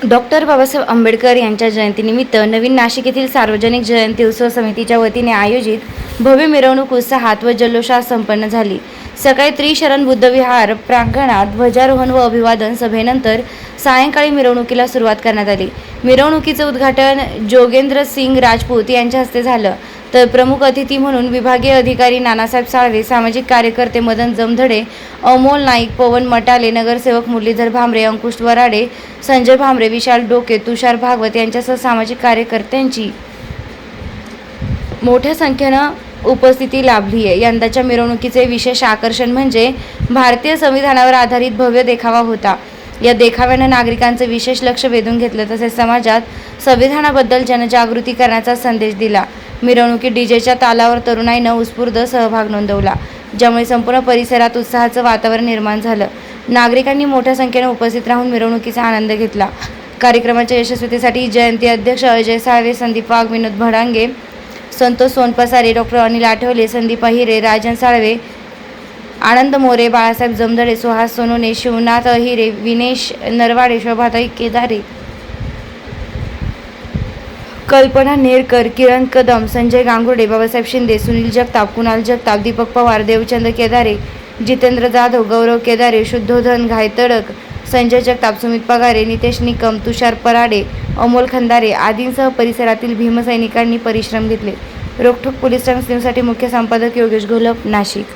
Doctor Babasaheb Ambedkar यांच्या जयंतीनिमित्त नवीन नाशिक येथील सार्वजनिक जयंती उत्सव समितीच्या वतीने आयोजित भव्य मिरवणूक उत्साहात व जल्लोषात संपन्न झाली। सकाळी त्रिशरण बुद्ध विहार प्रांगणात ध्वजारोहण व अभिवादन सभेनंतर सायंकाळी मिरवणुकीला सुरुवात करण्यात आली। मिरवणुकीचे उद्घाटन जोगेंद्र सिंग राजपूत यांच्या हस्ते झालं, तर प्रमुख अतिथी म्हणून विभागीय अधिकारी नानासाहेब साळवे, सामाजिक कार्यकर्ते मदन जमधडे, अमोल नाईक, पवन मटाले, नगरसेवक मुरलीधर भामरे, अंकुश वराडे, संजय भामरे, विशाल डोके, तुषार भागवत यांच्यासह सामाजिक कार्यकर्त्यांची मोठ्या संख्येनं उपस्थिती लाभली आहे। यंदाच्या मिरवणुकीचे विशेष आकर्षण म्हणजे भारतीय संविधानावर आधारित भव्य देखावा होता। या देखाव्यानं नागरिकांचे विशेष लक्ष वेधून घेतलं, तसेच समाजात संविधानाबद्दल जनजागृती करण्याचा संदेश दिला। मिरवणुकीत डीजेच्या तालावर तरुणाईनं उत्स्फूर्त सहभाग नोंदवला, ज्यामुळे संपूर्ण परिसरात उत्साहाचं वातावरण निर्माण झालं। नागरिकांनी मोठ्या संख्येने उपस्थित राहून मिरवणुकीचा आनंद घेतला। कार्यक्रमाच्या यशस्वीतेसाठी जयंती अध्यक्ष अजय साळवे, संदीप वाघ, विनोद भडांगे, संतोष सोनपसारे, डॉक्टर अनिल आठवले, संदीप अहिरे, राजन साळवे, आनंद मोरे, बाळासाहेब जमधडे, सुहास सोनोने, शिवनाथ अहिरे, विनेश नरवाडे, शोभाताई केदारे, कल्पना नेरकर, किरण कदम, संजय गांगुर्डे, बाबासाहेब शिंदे, सुनील जगताप, कुणाल जगताप, दीपक पवार, देवचंद केदारे, जितेंद्र जाधव, गौरव केदारे, शुद्धोधन घायतडक, संजय जगताप, सुमित पगारे, नितेश निकम, तुषार पराडे, अमोल खंदारे आदींसह परिसरातील भीमसैनिकांनी परिश्रम घेतले। रोखठोक पोलीस टाइम्स न्यूजसाठी मुख्य संपादक योगेश घोलप, नाशिक।